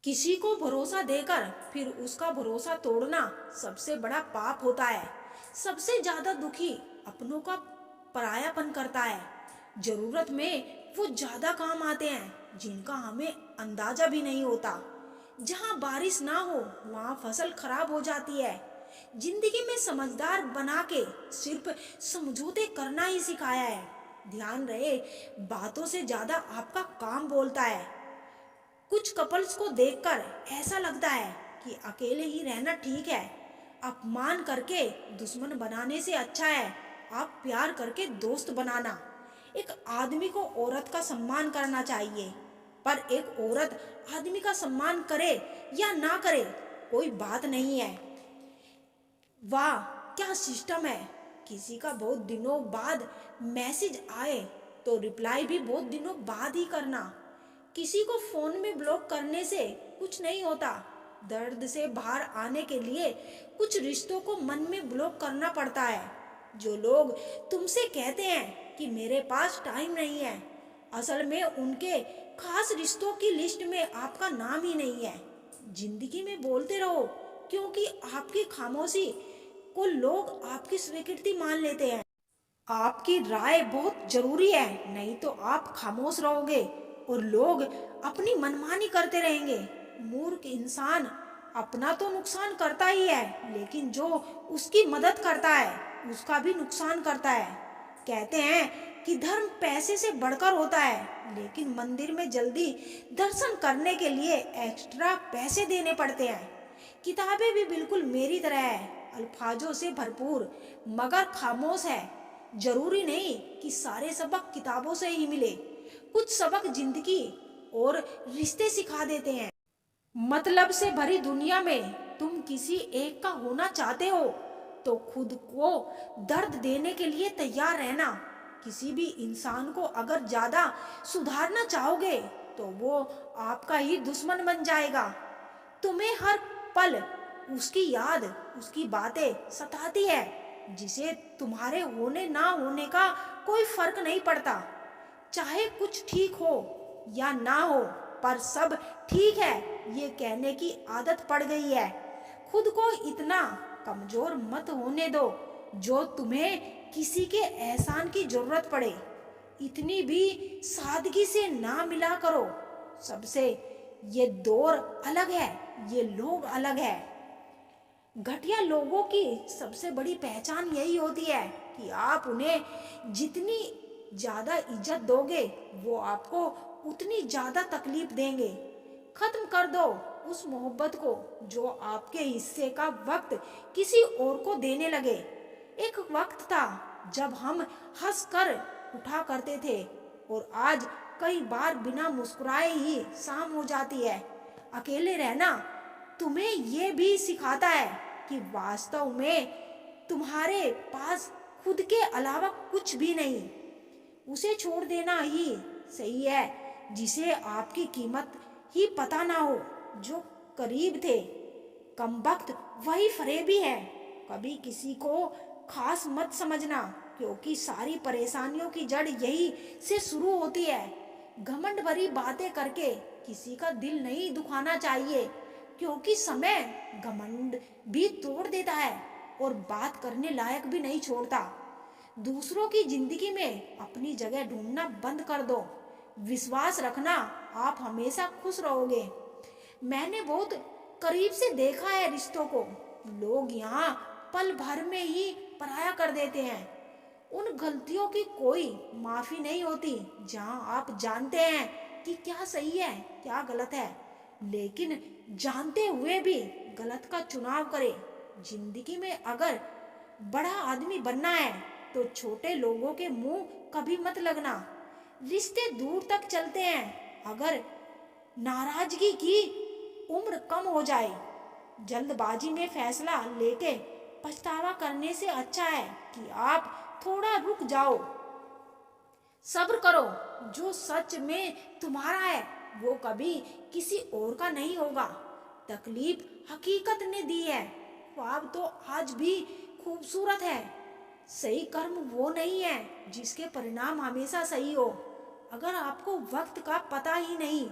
किसी को भरोसा देकर फिर उसका भरोसा तोड़ना सबसे बड़ा पाप होता है। सबसे ज्यादा दुखी अपनों का परायापन करता है। जरूरत में वो ज्यादा काम आते हैं जिनका हमें अंदाजा भी नहीं होता। जहाँ बारिश ना हो वहाँ फसल खराब हो जाती है। जिंदगी में समझदार बना के सिर्फ समझौते करना ही सिखाया है। ध्यान रहे, बातों से ज्यादा आपका काम बोलता है। कुछ कपल्स को देखकर ऐसा लगता है कि अकेले ही रहना ठीक है। अपमान करके दुश्मन बनाने से अच्छा है आप प्यार करके दोस्त बनाना। एक आदमी को औरत का सम्मान करना चाहिए, पर एक औरत आदमी का सम्मान करे या ना करे कोई बात नहीं है। वाह, क्या सिस्टम है। किसी का बहुत दिनों बाद मैसेज आए तो रिप्लाई भी बहुत दिनों बाद ही करना। किसी को फोन में ब्लॉक करने से कुछ नहीं होता। दर्द से बाहर आने के लिए कुछ रिश्तों को मन में ब्लॉक करना पड़ता है। जो लोग तुमसे कहते हैं कि मेरे पास टाइम नहीं है, असल में उनके खास रिश्तों की लिस्ट में आपका नाम ही नहीं है। जिंदगी में बोलते रहो, क्योंकि आपकी खामोशी को लोग आपकी स्वीकृति मान लेते हैं। आपकी राय बहुत जरूरी है, नहीं तो आप खामोश रहोगे और लोग अपनी मनमानी करते रहेंगे। मूर्ख इंसान अपना तो नुकसान करता ही है, लेकिन जो उसकी मदद करता है उसका भी नुकसान करता है। कहते हैं कि धर्म पैसे से बढ़कर होता है, लेकिन मंदिर में जल्दी दर्शन करने के लिए एक्स्ट्रा पैसे देने पड़ते हैं। किताबें भी बिल्कुल मेरी तरह है, अल्फाजों से भरपूर मगर खामोश है। जरूरी नहीं कि सारे सबक किताबों से ही मिले, कुछ सबक जिंदगी और रिश्ते सिखा देते हैं। मतलब से भरी दुनिया में तुम किसी एक का होना चाहते हो तो खुद को दर्द देने के लिए तैयार रहना। किसी भी इंसान को अगर ज्यादा सुधारना चाहोगे तो वो आपका ही दुश्मन बन जाएगा। तुम्हें हर पल उसकी याद, उसकी बातें सताती है, जिसे तुम्हारे होने ना होने का कोई फर्क नहीं पड़ता। चाहे कुछ ठीक हो या ना हो, पर सब ठीक है ये कहने की आदत पड़ गई है। खुद को इतना कमजोर मत होने दो जो तुम्हें किसी के एहसान की जरूरत पड़े। इतनी भी सादगी से ना मिला करो सबसे। ये दौर अलग है, ये लोग अलग है। घटिया लोगों की सबसे बड़ी पहचान यही होती है कि आप उन्हें जितनी ज्यादा इज्जत दोगे वो आपको उतनी ज्यादा तकलीफ देंगे। खत्म कर दो उस मोहब्बत को जो आपके हिस्से का वक्त किसी और को देने लगे। एक वक्त था जब हम हंस कर उठा करते थे, और आज कई बार बिना मुस्कुराए ही शाम हो जाती है। अकेले रहना तुम्हें ये भी सिखाता है कि वास्तव में तुम्हारे पास खुद के अलावा कुछ भी नहीं। उसे छोड़ देना ही सही है जिसे आपकी कीमत ही पता ना हो। जो करीब थे कमबख्त वही फरेबी है। कभी किसी को खास मत समझना, क्योंकि सारी परेशानियों की जड़ यही से शुरू होती है। घमंड भरी बातें करके किसी का दिल नहीं दुखाना चाहिए, क्योंकि समय घमंड भी तोड़ देता है और बात करने लायक भी नहीं छोड़ता। दूसरों की जिंदगी में अपनी जगह ढूंढना बंद कर दो। विश्वास रखना आप हमेशा खुश रहोगे। मैंने बहुत करीब से देखा है रिश्तों को। लोग यहाँ पल भर में ही पराया कर देते हैं। उन गलतियों की कोई माफी नहीं होती जहाँ आप जानते हैं कि क्या सही है क्या गलत है, लेकिन जानते हुए भी गलत का चुनाव करें। जिंदगी में अगर बड़ा आदमी बनना है तो छोटे लोगों के मुंह कभी मत लगना। रिश्ते दूर तक चलते हैं अगर नाराजगी की उम्र कम हो जाए। जल्दबाजी में फैसला लेके पछतावा करने से अच्छा है कि आप थोड़ा रुक जाओ, सब्र करो। जो सच में तुम्हारा है वो कभी किसी और का नहीं होगा। तकलीफ हकीकत ने दी है, ख्वाब तो आज भी खूबसूरत है। सही कर्म वो नहीं है जिसके परिणाम हमेशा सही हो। अगर आपको वक्त का पता ही नहीं,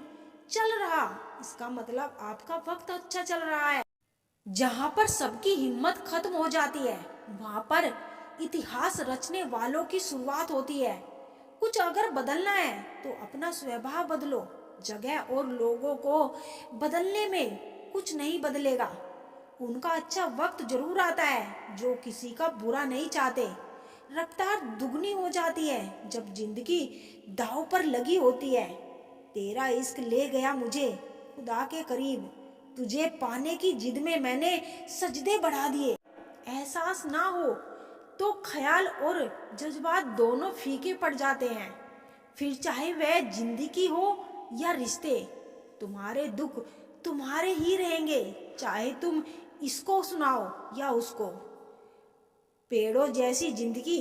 चल रहा, इसका मतलब आपका वक्त अच्छा चल रहा है। जहां पर सबकी हिम्मत खत्म हो जाती है, वहां पर इतिहास रचने वालों की शुरुआत होती है। कुछ अगर बदलना है तो अपना स्वभाव बदलो। जगह और लोगों को बदलने में कुछ नहीं बदलेगा। उनका अच्छा वक्त जरूर आता है जो किसी का बुरा नहीं चाहते। रफ्तार दुगनी हो जाती है जब जिंदगी दांव पर लगी होती है। तेरा इश्क ले गया मुझे खुदा के करीब, तुझे पाने की जिद में मैंने सजदे बढ़ा दिए। एहसास ना हो तो ख्याल और जज्बात दोनों फीके पड़ जाते हैं। फिर चाहे वह जिंदगी हो या रिश्ते, तुम्हारे दुख तुम्हारे ही रहेंगे, चाहे तुम इसको सुनाओ या उसको। पेड़ों जैसी जिंदगी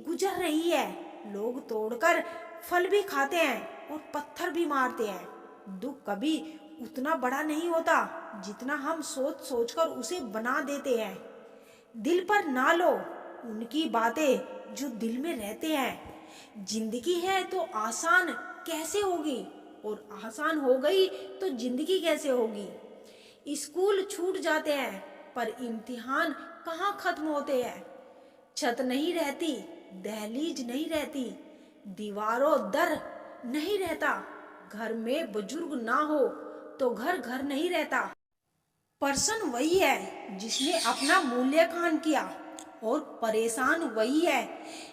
गुजर रही है, लोग तोड़कर फल भी खाते हैं और पत्थर भी मारते हैं। दुख कभी उतना बड़ा नहीं होता जितना हम सोच सोचकर उसे बना देते हैं। दिल पर ना लो उनकी बातें जो दिल में रहते हैं। जिंदगी है तो आसान कैसे होगी, और आसान हो गई तो जिंदगी कैसे होगी। स्कूल छूट जाते हैं पर इम्तिहान कहाँ खत्म होते हैं। छत नहीं रहती, दहलीज नहीं रहती, दीवारों दर नहीं रहता। घर में बुजुर्ग ना हो तो घर घर नहीं रहता। पर्सन वही है जिसने अपना मूल्यांकन किया, और परेशान वही है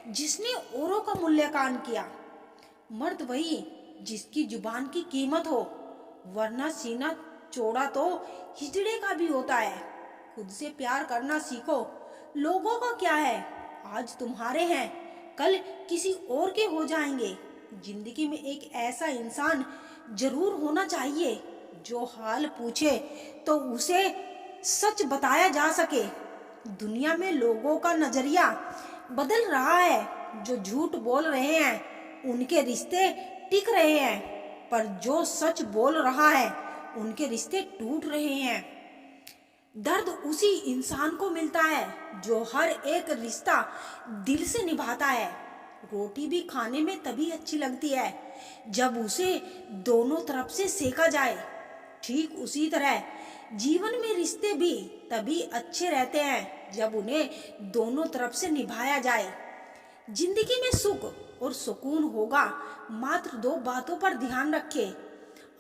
जिसने औरों का मूल्यांकन किया। मर्द वही जिसकी जुबान की कीमत हो, वरना सीना चौड़ा तो हिजड़े का भी होता है। खुद से प्यार करना सीखो, लोगों का क्या है, आज तुम्हारे हैं कल किसी और के हो जाएंगे। जिंदगी में एक ऐसा इंसान जरूर होना चाहिए जो हाल पूछे तो उसे सच बताया जा सके। दुनिया में लोगों का नजरिया बदल रहा है, जो झूठ बोल रहे हैं उनके रिश्ते टिक रहे हैं, पर जो सच बोल रहा है उनके रिश्ते टूट रहे हैं। दर्द उसी इंसान को मिलता है जो हर एक रिश्ता दिल से निभाता है। रोटी भी खाने में तभी अच्छी लगती है जब उसे दोनों तरफ से सेका जाए। ठीक उसी तरह जीवन में रिश्ते भी तभी अच्छे रहते हैं जब उन्हें दोनों तरफ से निभाया जाए। जिंदगी में सुख और सुकून होगा, मात्र दो बातों पर ध्यान रखें।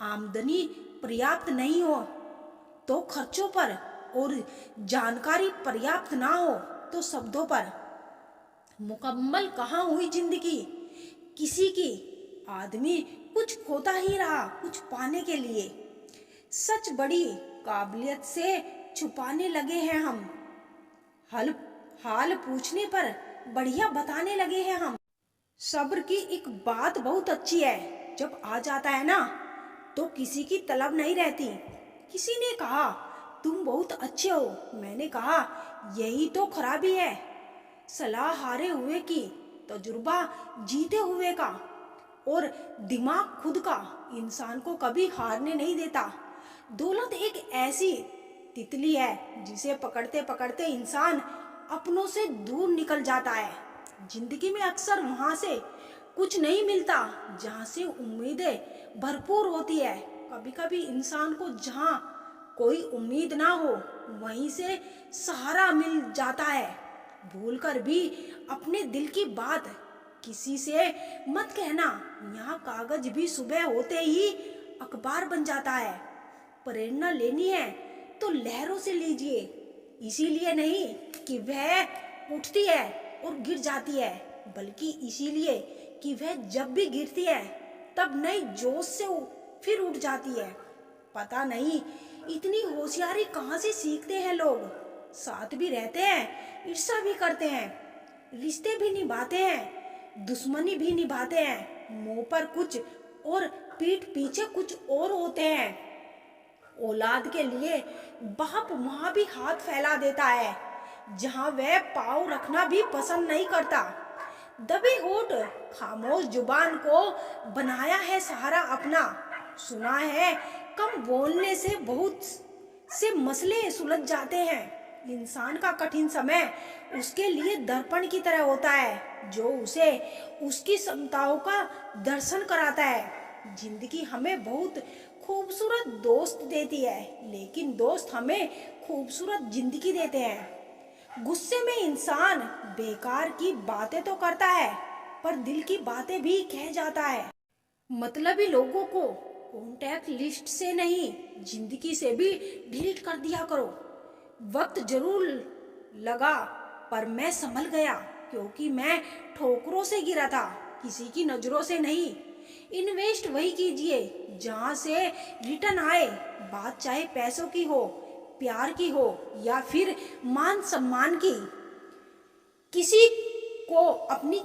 आमदनी पर्याप्त नहीं हो तो खर्चों पर, और जानकारी पर्याप्त ना हो तो शब्दों पर। मुकम्मल कहाँ हुई जिंदगी किसी की, आदमी कुछ खोता ही रहा कुछ पाने के लिए। सच बड़ी काबिलियत से छुपाने लगे हैं हम, हाल पूछने पर बढ़िया बताने लगे हैं हम। सब्र की एक बात बहुत अच्छी है, जब आ जाता है ना तो किसी की तलब नहीं रहती। किसी ने कहा तुम बहुत अच्छे हो, मैंने कहा यही तो खराबी है। सलाह हारे हुए की, तजुर्बा जीते हुए का, और दिमाग खुद का इंसान को कभी हारने नहीं देता। दौलत एक ऐसी तितली है जिसे पकड़ते पकड़ते इंसान अपनों से दूर निकल जाता है। जिंदगी में अक्सर वहां से कुछ नहीं मिलता जहां से उम्मीदें भरपूर होती है। कभी कभी इंसान को जहां कोई उम्मीद ना हो वहीं से सहारा मिल जाता है। भूलकर भी अपने दिल की बात किसी से मत कहना, यहाँ कागज भी सुबह होते ही अखबार बन जाता है। प्रेरणा लेनी है तो लहरों से लीजिए, इसीलिए नहीं कि वह उठती है और गिर जाती है, बल्कि इसीलिए कि वह जब भी गिरती है तब नई जोश से फिर उठ जाती है। पता नहीं इतनी होशियारी कहाँ से सीखते हैं लोग। साथ भी रहते हैं, ईर्ष्या भी करते हैं, रिश्ते भी निभाते हैं, दुश्मनी भी निभाते हैं। मुंह पर कुछ और पीठ पीछे कुछ और होते हैं। औलाद के लिए बाप वहां भी हाथ फैला देता है जहां वह पाँव रखना भी पसंद नहीं करता। दबे होठ खामोश जुबान को बनाया है सहारा अपना। सुना है कम बोलने से बहुत से मसले सुलझ जाते हैं। इंसान का कठिन समय उसके लिए दर्पण की तरह होता है जो उसे उसकी क्षमताओं का दर्शन कराता है। जिंदगी हमें बहुत खूबसूरत दोस्त देती है, लेकिन दोस्त हमें खूबसूरत जिंदगी देते हैं। गुस्से में इंसान बेकार की बातें तो करता है, पर दिल की बातें भी कह जाता है। मतलबी लोगों को कॉन्टैक्ट लिस्ट से नहीं, जिंदगी से भी डिलीट कर दिया करो। वक्त जरूर लगा, पर मैं संभल गया, क्योंकि मैं ठोकरों से गिरा था, किसी की नजरों से नहीं। इन्वेस्ट वही कीजिए जहां से रिटर्न आए, बात चाहे पैसों की हो, प्यार की हो या फिर मान सम्मान की। किसी को अपनी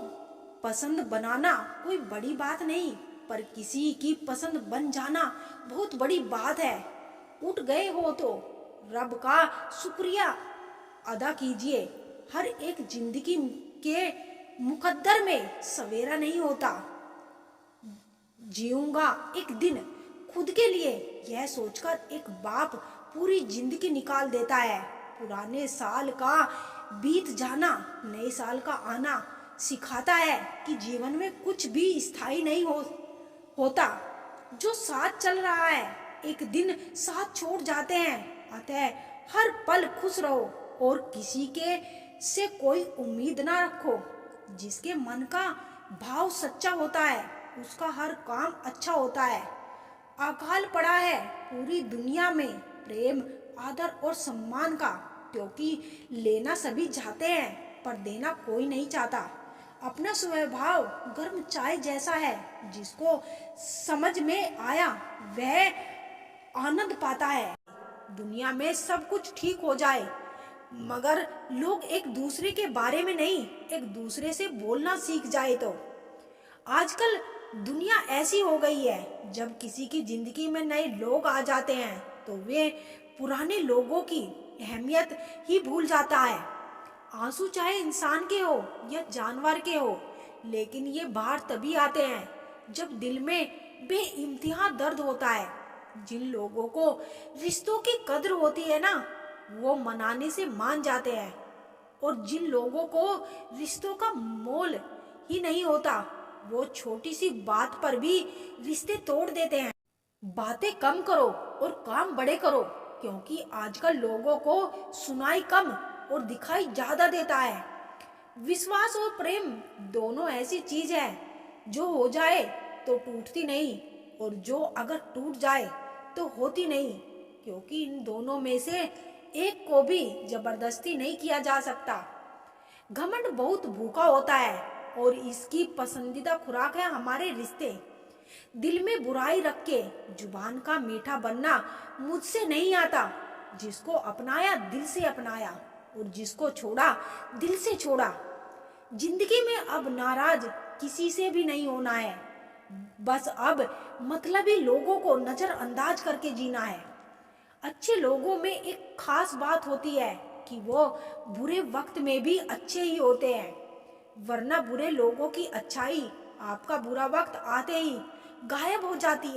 पसंद बनाना कोई बड़ी बात नहीं, पर किसी की पसंद बन जाना बहुत बड़ी बात है। उठ गए हो तो रब का शुक्रिया अदा कीजिए। हर एक जिंदगी के मुकद्दर में सवेरा नहीं होता। जीऊंगा एक दिन खुद के लिए, यह सोचकर एक बाप पूरी जिंदगी निकाल देता है। पुराने साल का बीत जाना, नए साल का आना सिखाता है कि जीवन में कुछ भी स्थायी नहीं होता। जो साथ चल रहा है एक दिन साथ छोड़ जाते हैं। अतः हर पल खुश रहो और किसी के से कोई उम्मीद ना रखो। जिसके मन का भाव सच्चा होता है, उसका हर काम अच्छा होता है। अकाल पड़ा है पूरी दुनिया में प्रेम, आदर और सम्मान का, क्योंकि लेना सभी चाहते हैं, पर देना कोई नहीं चाहता। अपना स्वभाव गर्म चाय जैसा है, जिसको समझ में आया वह आनंद पाता है। दुनिया में सब कुछ ठीक हो जाए, मगर लोग एक दूसरे के बारे में नहीं, एक दूसरे से बोलना सीख जाए तो। आजकल दुनिया ऐसी हो गई है, जब किसी की जिंदगी में नए लोग आ जाते हैं तो वे पुराने लोगों की अहमियत ही भूल जाता है। आंसू चाहे इंसान के हो या जानवर के हो, लेकिन ये बाहर तभी आते हैं जब दिल में बेइंतहा दर्द होता है। जिन लोगों को रिश्तों की कद्र होती है ना, वो मनाने से मान जाते हैं, और जिन लोगों को रिश्तों का मोल ही नहीं होता, वो छोटी सी बात पर भी रिश्ते तोड़ देते हैं। बातें कम करो और काम बड़े करो, क्योंकि आजकल लोगों को सुनाई कम और दिखाई ज्यादा देता है। विश्वास और प्रेम दोनों ऐसी चीज है जो हो जाए तो टूटती नहीं, और जो अगर टूट जाए तो होती नहीं, क्योंकि इन दोनों में से एक को भी जबरदस्ती नहीं किया जा सकता। घमंड बहुत भूखा होता है और इसकी पसंदीदा खुराक है हमारे रिश्ते। दिल में बुराई रख के जुबान का मीठा बनना मुझसे नहीं आता। जिसको अपनाया दिल से अपनाया, और जिसको छोड़ा दिल से छोड़ा। जिंदगी में अब नाराज किसी से भी नहीं होना है, बस अब मतलबी लोगों को नजरअंदाज करके जीना है। अच्छे लोगों में एक खास बात होती है कि वो बुरे वक्त में भी अच्छे ही होते हैं, वरना बुरे लोगों की अच्छाई आपका बुरा वक्त आते ही गायब हो जाती है।